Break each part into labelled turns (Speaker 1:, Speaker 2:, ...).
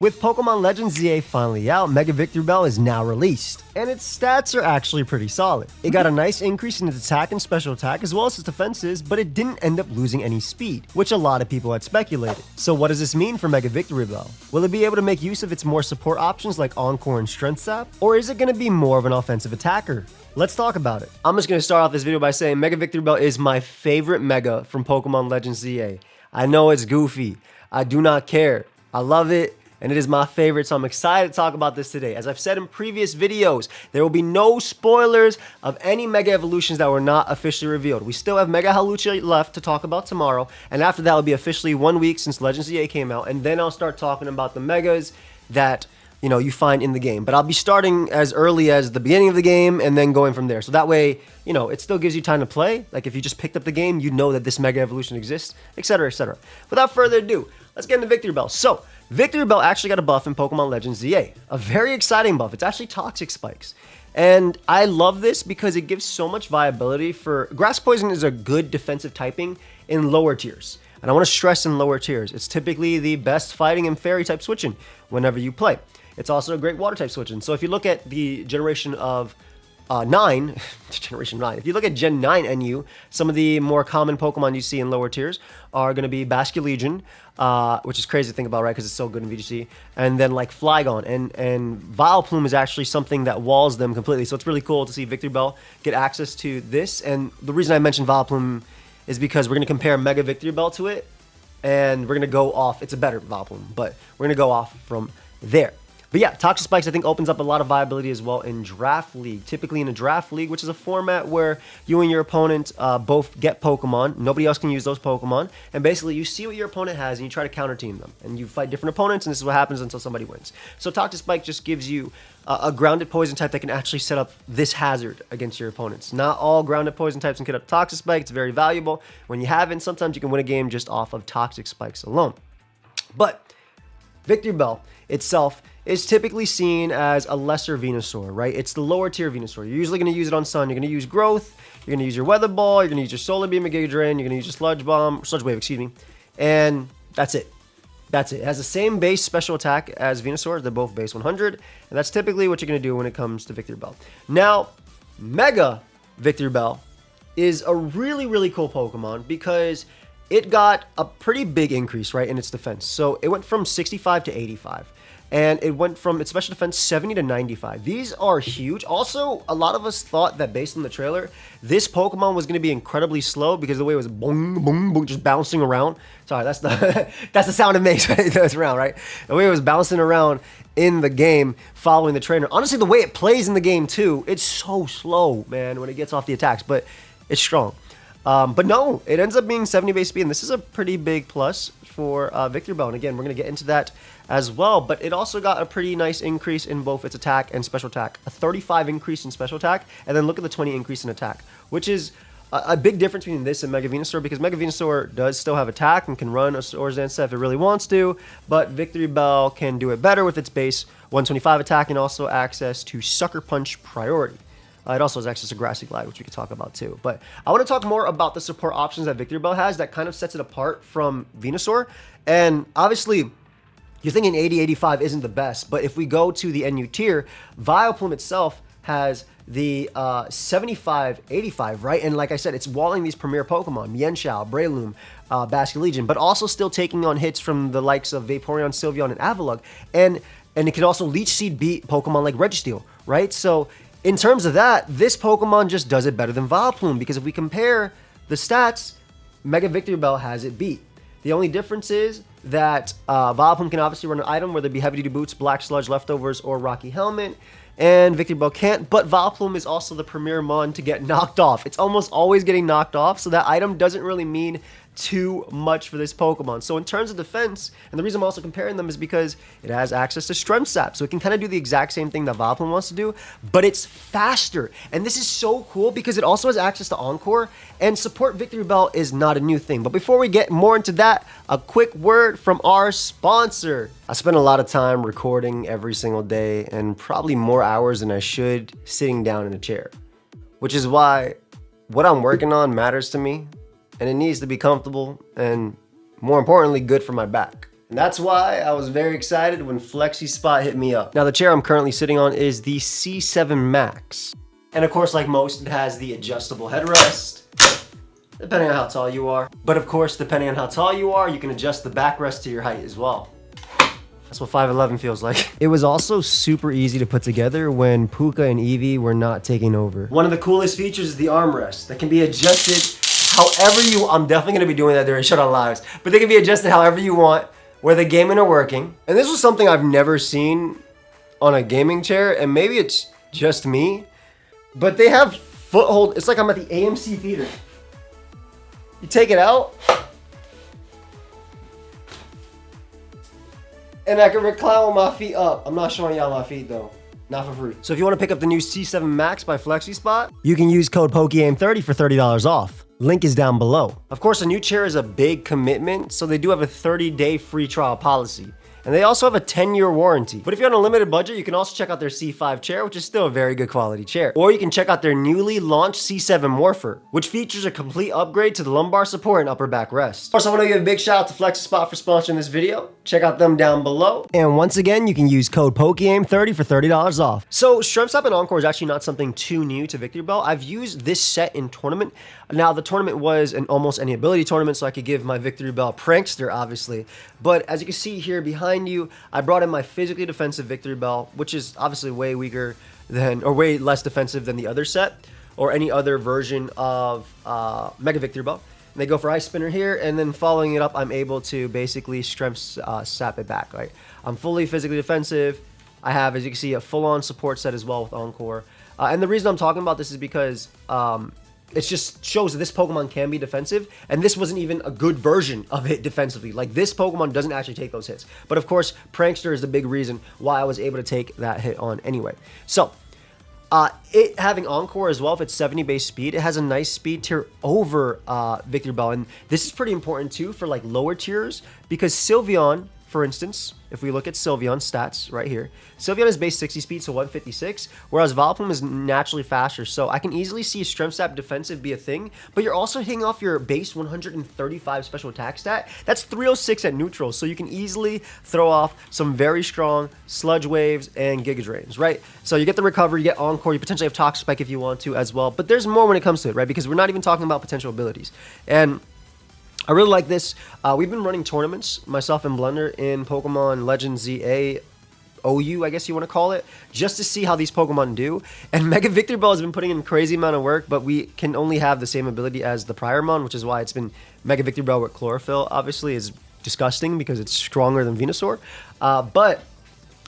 Speaker 1: With Pokemon Legends ZA finally out, Mega Victreebel is now released, and its stats are actually pretty solid. It got a nice increase in its attack and special attack as well as its defenses, but it didn't end up losing any speed, which a lot of people had speculated. So what does this mean for Mega Victreebel? Will it be able to make use of its more support options like Encore and Strength Sap, or is it going to be more of an offensive attacker? Let's talk about it. I'm just going to start off this video by saying Mega Victreebel is my favorite Mega from Pokemon Legends ZA. I know it's goofy. I do not care. I love it. And it is my favorite, so I'm excited to talk about this today. As I've said in previous videos, there will be no spoilers of any Mega Evolutions that were not officially revealed. We still have Mega Hawlucha left to talk about tomorrow, and after that, it'll be officially 1 week since Legends ZA came out, and then I'll start talking about the Megas that you find in the game. But I'll be starting as early as the beginning of the game and then going from there. So that way, it still gives you time to play. Like if you just picked up the game, you know that this Mega Evolution exists, etc., etc. Without further ado, let's get into Victreebel. So, Victreebel actually got a buff in Pokemon Legends ZA. A very exciting buff. It's actually Toxic Spikes. And I love this because it gives so much viability for... Grass Poison is a good defensive typing in lower tiers. And I want to stress in lower tiers. It's typically the best fighting and fairy type switching whenever you play. It's also a great water type switching. So if you look at the generation of 9, Generation 9, if you look at Gen 9 NU, some of the more common Pokemon you see in lower tiers are going to be Basculegion, which is crazy to think about, right, because it's so good in VGC, and then like Flygon, and Vileplume is actually something that walls them completely, so it's really cool to see Victreebel get access to this. And the reason I mentioned Vileplume is because we're going to compare Mega Victreebel to it, and we're going to go off, it's a better Vileplume, but we're going to go off from there. But yeah, Toxic Spikes I think opens up a lot of viability as well in Draft League. Typically in a Draft League, which is a format where you and your opponent both get Pokemon. Nobody else can use those Pokemon. And basically you see what your opponent has and you try to counter team them. And you fight different opponents, and this is what happens until somebody wins. So Toxic Spike just gives you a grounded poison type that can actually set up this hazard against your opponents. Not all grounded poison types can get up Toxic Spike. It's very valuable. When you haven't, sometimes you can win a game just off of Toxic Spikes alone. But Victreebel itself is typically seen as a lesser Venusaur, right? It's the lower tier Venusaur. You're usually going to use it on Sun. You're going to use Growth. You're going to use your Weather Ball. You're going to use your Solar Beam and Giga Drain. You're going to use your Sludge Wave, excuse me. And that's it. That's it. It has the same base special attack as Venusaur. They're both base 100. And that's typically what you're going to do when it comes to Victreebel. Now, Mega Victreebel is a really, really cool Pokemon because it got a pretty big increase, right, in its defense. So it went from 65 to 85. And it went from its special defense 70 to 95. These are huge. Also, a lot of us thought that based on the trailer, this Pokemon was going to be incredibly slow because of the way it was boom, boom, boom, just bouncing around. Sorry, that's the that's the sound it makes when it goes around, right? The way it was bouncing around in the game following the trainer. Honestly, the way it plays in the game too, it's so slow, man, when it gets off the attacks, but it's strong. But no, it ends up being 70 base speed, and this is a pretty big plus for Victreebel. And again, we're going to get into that as well, but it also got a pretty nice increase in both its attack and special attack. A 35 increase in special attack, and then look at the 20 increase in attack, which is a big difference between this and Mega Venusaur, because Mega Venusaur does still have attack and can run a Swords Dance if it really wants to, but Victreebel can do it better with its base 125 attack and also access to Sucker Punch priority. It also has access to Grassy Glide, which we could talk about too. But I want to talk more about the support options that Victreebel has that kind of sets it apart from Venusaur. And obviously, you're thinking 80-85 isn't the best, but if we go to the NU tier, Vileplume itself has the 75-85, right? And like I said, it's walling these premier Pokemon, Mienshao, Breloom, Basculegion, but also still taking on hits from the likes of Vaporeon, Sylveon, and Avalugg. And it can also Leech Seed beat Pokemon like Registeel, right? So in terms of that, this Pokemon just does it better than Vileplume, because if we compare the stats, Mega Victreebel has it beat. The only difference is that Vileplume can obviously run an item, whether it be Heavy Duty Boots, Black Sludge, Leftovers, or Rocky Helmet, and Victreebel can't, but Vileplume is also the premier mon to get knocked off. It's almost always getting knocked off, so that item doesn't really mean too much for this Pokemon. So in terms of defense, and the reason I'm also comparing them is because it has access to Strength Sap, so it can kind of do the exact same thing that Vileplume wants to do, but it's faster. And this is so cool because it also has access to Encore, and support Victreebel is not a new thing. But before we get more into that, a quick word from our sponsor. I spend a lot of time recording every single day, and probably more hours than I should sitting down in a chair, which is why what I'm working on matters to me. And it needs to be comfortable and, more importantly, good for my back. And that's why I was very excited when FlexiSpot hit me up. Now the chair I'm currently sitting on is the C7 Max. And of course, like most, it has the adjustable headrest, depending on how tall you are. But of course, depending on how tall you are, you can adjust the backrest to your height as well. That's what 5'11" feels like. It was also super easy to put together when Puka and Eevee were not taking over. One of the coolest features is the armrest that can be adjusted however you, I'm definitely gonna be doing that during Showdown Lives, but they can be adjusted however you want, whether gaming or working. And this was something I've never seen on a gaming chair, and maybe it's just me, but they have foothold. It's like I'm at the AMC theater. You take it out, and I can recline with my feet up. I'm not showing y'all my feet though. Not for free. So if you want to pick up the new C7 Max by FlexiSpot, you can use code pokeaim30 for $30 off. Link is down below. Of course, a new chair is a big commitment, so they do have a 30-day free trial policy. And they also have a 10-year warranty. But if you're on a limited budget, you can also check out their C5 chair, which is still a very good quality chair. Or you can check out their newly launched C7 Morpher, which features a complete upgrade to the lumbar support and upper back rest. Of course, I want to give a big shout out to FlexiSpot for sponsoring this video. Check out them down below. And once again, you can use code pokeaim30 for $30 off. So Strength Sap and Encore is actually not something too new to Victreebel. I've used this set in tournament. Now, the tournament was an almost any ability tournament, so I could give my Victreebel prankster, obviously. But as you can see here behind you, I brought in my physically defensive Victreebel, which is obviously way weaker than, or way less defensive than the other set, or any other version of Mega Victreebel. And they go for Ice Spinner here, and then following it up, I'm able to basically Strength Sap it back. Right? I'm fully physically defensive. I have, as you can see, a full-on support set as well with Encore. And the reason I'm talking about this is because it just shows that this Pokemon can be defensive, and this wasn't even a good version of it defensively. Like, this Pokemon doesn't actually take those hits. But of course, Prankster is the big reason why I was able to take that hit on anyway. So, it having Encore as well, if it's 70 base speed, it has a nice speed tier over Victreebel. And this is pretty important too for like lower tiers, because Sylveon, for instance, if we look at Sylveon's stats right here, Sylveon is base 60 speed, so 156, whereas Vileplume is naturally faster. So I can easily see Strength Sap defensive be a thing, but you're also hitting off your base 135 special attack stat. That's 306 at neutral, so you can easily throw off some very strong Sludge Waves and Giga Drains, right? So you get the recovery, you get Encore, you potentially have Toxic Spike if you want to as well, but there's more when it comes to it, right? Because we're not even talking about potential abilities. And I really like this. We've been running tournaments, myself and Blender, in Pokemon Legends ZA OU, I guess you want to call it, just to see how these Pokemon do. And Mega Victreebel has been putting in a crazy amount of work, but we can only have the same ability as the Priormon, which is why it's been Mega Victreebel with Chlorophyll, obviously, is disgusting because it's stronger than Venusaur. But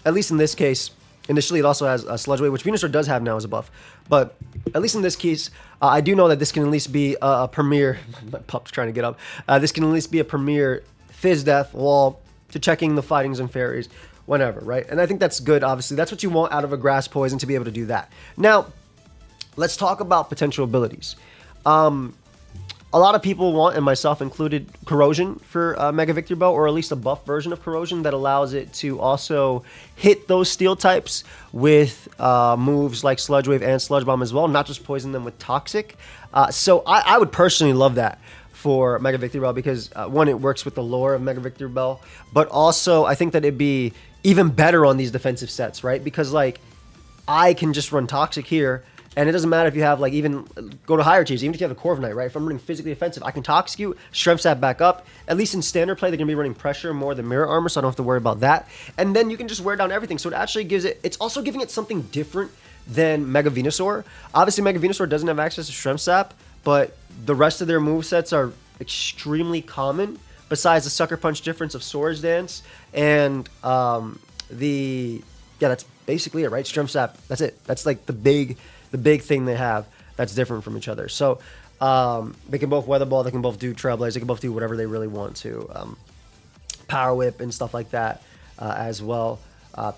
Speaker 1: at least in this case, initially it also has a Sludge Wave, which Venusaur does have now as a buff. But at least in this case, I do know that this can at least be a premier, my pup's trying to get up, this can at least be a premier Fizz Death wall to checking the Fightings and Fairies, whenever, right? And I think that's good, obviously. That's what you want out of a Grass Poison, to be able to do that. Now, let's talk about potential abilities. A lot of people want, and myself included, Corrosion for Mega Victreebel, or at least a buff version of Corrosion that allows it to also hit those Steel types with moves like Sludge Wave and Sludge Bomb as well, not just poison them with Toxic. So I would personally love that for Mega Victreebel because, one, it works with the lore of Mega Victreebel, but also I think that it'd be even better on these defensive sets, right? Because, like, I can just run Toxic here, and it doesn't matter if you have, like, even go to higher tiers, even if you have a Corviknight, right? If I'm running physically offensive, I can Toxic you, Strength Sap back up. At least in standard play, they're going to be running Pressure more than Mirror Armor, so I don't have to worry about that. And then you can just wear down everything. So it actually gives it, it's also giving it something different than Mega Venusaur. Obviously, Mega Venusaur doesn't have access to Strength Sap, but the rest of their movesets are extremely common, besides the Sucker Punch difference of Swords Dance and yeah, that's basically it, right? Strength Sap, that's it. That's like the big thing they have that's different from each other. So they can both Weather Ball, they can both do Trailblaze, they can both do whatever they really want to. Power Whip and stuff like that as well.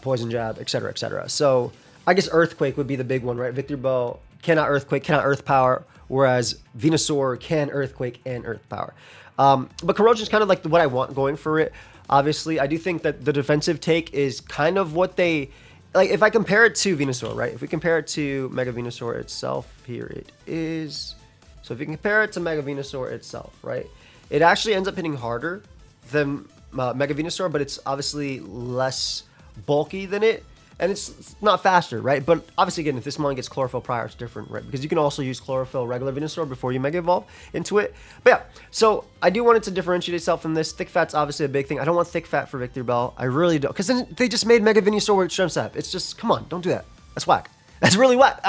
Speaker 1: Poison Jab, etc., etc. So I guess Earthquake would be the big one, right? Victreebel cannot Earthquake, cannot Earth Power, whereas Venusaur can Earthquake and Earth Power. But Corrosion is kind of like what I want going for it. Obviously, I do think that the defensive take is kind of what they... Like, if I compare it to Venusaur, right? If we compare it to Mega Venusaur itself, here it is. So if you compare it to Mega Venusaur itself, right? It actually ends up hitting harder than Mega Venusaur, but it's obviously less bulky than it. And it's not faster, right? But obviously, again, if this mon gets Chlorophyll prior, it's different, right? Because you can also use Chlorophyll regular Venusaur before you Mega Evolve into it. But yeah, so I do want it to differentiate itself from this. Thick Fat's obviously a big thing. I don't want Thick Fat for Victreebel. I really don't. Because then they just made Mega Venusaur with Strength Sap. It's just, come on, don't do that. That's whack. That's really whack.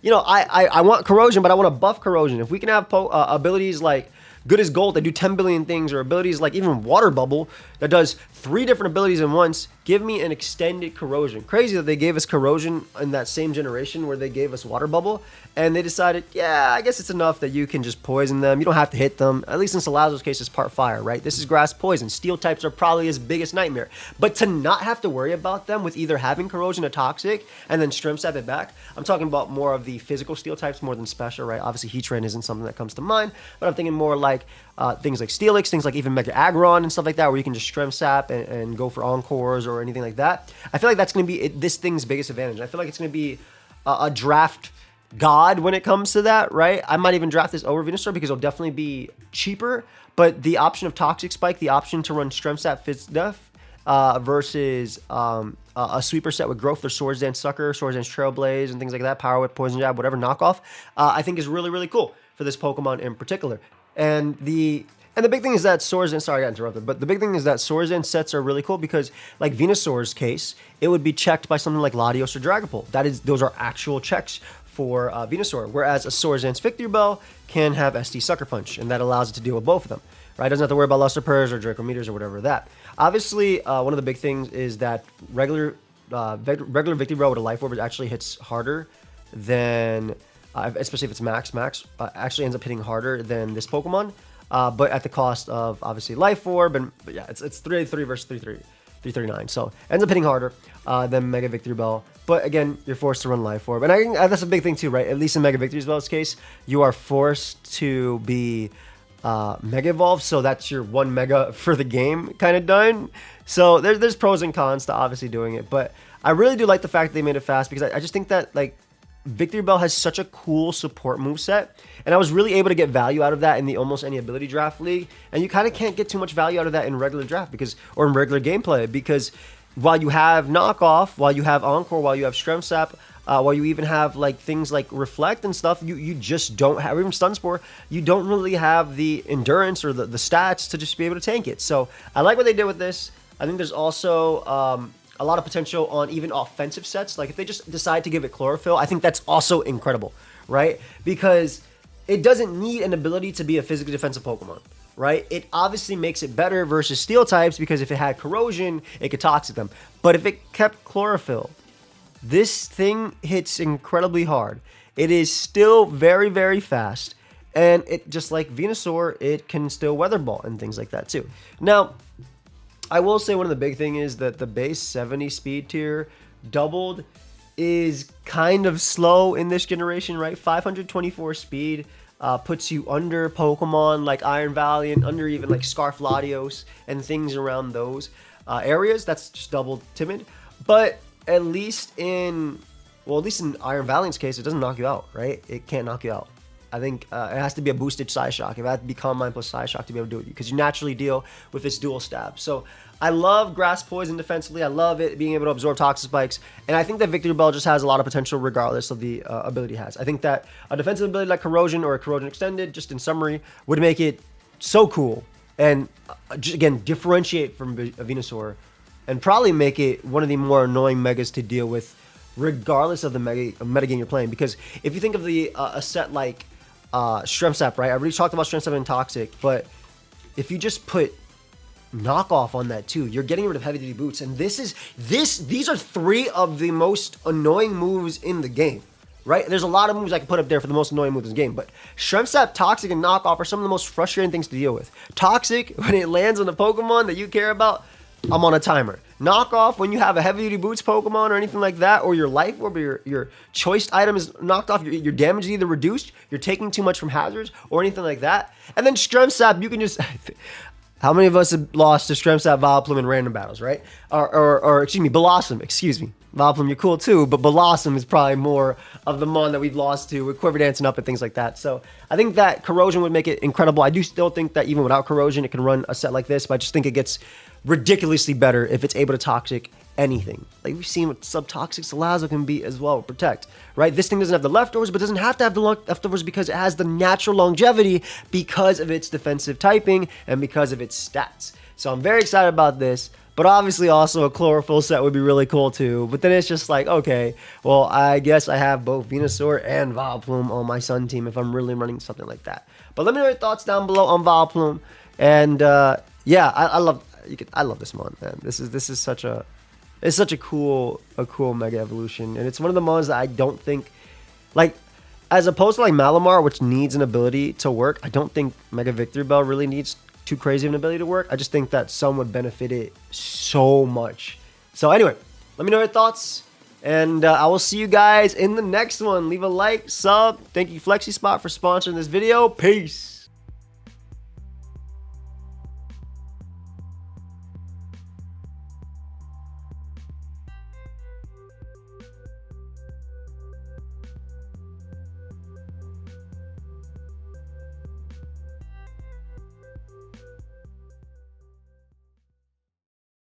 Speaker 1: You know, I want Corrosion, but I want to buff Corrosion. If we can have abilities like Good as Gold that do 10 billion things, or abilities like even Water Bubble that does 3 different abilities in once, give me an extended Corrosion. Crazy that they gave us Corrosion in that same generation where they gave us Water Bubble, and they decided, yeah, I guess it's enough that you can just poison them. You don't have to hit them. At least in Salazzle's case, it's part fire, right? This is grass poison. Steel types are probably his biggest nightmare. But to not have to worry about them with either having Corrosion or Toxic and then Strength Sap it back, I'm talking about more of the physical steel types more than special, right? Obviously, Heatran isn't something that comes to mind, but I'm thinking more like things like Steelix, things like even Mega Aggron and stuff like that, where you can just Strength Sap and go for Encores or anything like that. I feel like that's going to be this thing's biggest advantage. I feel like it's going to be a draft god when it comes to that, right? I might even draft this over Venusaur because it'll definitely be cheaper, but the option of Toxic Spike, the option to run Strength Sap Fizz Def versus a sweeper set with Growth or Swords Dance Sucker, Swords Dance Trailblaze, and things like that, Power Whip, Poison Jab, whatever knockoff, I think is really, really cool for this Pokemon in particular. And the big thing is that Swords Dance, sorry I got interrupted, but the big thing is that Swords Dance sets are really cool because, like Venusaur's case, it would be checked by something like Latios or Dragapult. Those are actual checks for Venusaur, whereas a Swords Dance Victreebel can have SD Sucker Punch, and that allows it to deal with both of them, right? It doesn't have to worry about Luster Purrs or Draco Meteors or whatever that. Obviously, one of the big things is that regular Victreebel with a Life Orb actually hits harder than, especially if it's max, actually ends up hitting harder than this Pokemon, but at the cost of, obviously, Life Orb, but yeah, it's 383 versus 339, so ends up hitting harder than Mega Victreebel. But again, you're forced to run Life Orb, and I think that's a big thing too, right? At least in Mega Victreebel's case, you are forced to be Mega Evolve, so that's your 1 Mega for the game kind of done. So there's pros and cons to obviously doing it, but I really do like the fact that they made it fast because I just think that, like, Victreebel has such a cool support moveset, and I was really able to get value out of that in the almost any ability draft league, and you kind of can't get too much value out of that in regular draft or in regular gameplay, because while you have Knockoff, while you have Encore, while you have Strength Sap, while you even have like things like Reflect and stuff, you just don't have, or even Stun Spore, you don't really have the endurance or the stats to just be able to tank it. So I like what they did with this. I think there's also a lot of potential on even offensive sets. Like if they just decide to give it Chlorophyll, I think that's also incredible, right? Because it doesn't need an ability to be a physically defensive Pokemon, right? It obviously makes it better versus Steel types because if it had Corrosion, it could Toxic them. But if it kept Chlorophyll, this thing hits incredibly hard. It is still very, very fast. And it, just like Venusaur, it can still Weather Ball and things like that too. Now, I will say one of the big thing is that the base 70 speed tier doubled is kind of slow in this generation, right? 524 speed puts you under Pokemon like Iron Valiant, under even like Scarf Latios and things around those areas. That's just double timid. But at least in Iron Valiant's case, it doesn't knock you out, right? It can't knock you out. I think it has to be a boosted Psy Shock. It has to be Calm Mind plus Psy Shock to be able to do it, because you naturally deal with its dual stab. So I love Grass Poison defensively. I love it being able to absorb Toxic Spikes. And I think that Victreebel just has a lot of potential regardless of the ability it has. I think that a defensive ability like Corrosion or a Corrosion Extended, just in summary, would make it so cool. And again, differentiate from Venusaur and probably make it one of the more annoying Megas to deal with regardless of the metagame you're playing. Because if you think of a set like Strength Sap, right? I already talked about Strength Sap and Toxic, but if you just put Knockoff on that too, you're getting rid of Heavy Duty Boots, and these are 3 of the most annoying moves in the game, right? There's a lot of moves I can put up there for the most annoying moves in the game, but Strength Sap, Toxic, and Knockoff are some of the most frustrating things to deal with. Toxic, when it lands on a Pokemon that you care about, I'm on a timer. Knockoff, when you have a Heavy Duty Boots Pokemon or anything like that, or your Life Orb or your choiced item is knocked off, your damage is either reduced, you're taking too much from hazards, or anything like that. And then Strength Sap, you can just... How many of us have lost to Stremsat, Vileplume in random battles, right? Or excuse me, Blossom, excuse me. Vileplume, you're cool too, but Blossom is probably more of the mon that we've lost to with Quiver Dancing Up and things like that. So I think that Corrosion would make it incredible. I do still think that even without Corrosion, it can run a set like this, but I just think it gets ridiculously better if it's able to Toxic anything. Like we've seen what Subtoxic Salazzle can be as well with Protect, right? This thing doesn't have the leftovers, but doesn't have to have the leftovers because it has the natural longevity because of its defensive typing and because of its stats. So I'm very excited about this. But obviously also a Chlorophyll set would be really cool too. But then it's just like, okay, well, I guess I have both Venusaur and Vileplume on my Sun team if I'm really running something like that. But let me know your thoughts down below on Vileplume. And yeah, I love this mon, man. This is such a cool Mega Evolution. And it's one of the mons that I don't think, like, as opposed to like Malamar, which needs an ability to work, I don't think Mega Victreebel really needs too crazy of an ability to work. I just think that some would benefit it so much. So anyway, let me know your thoughts, and I will see you guys in the next one. Leave a like, sub. Thank you FlexiSpot for sponsoring this video. Peace.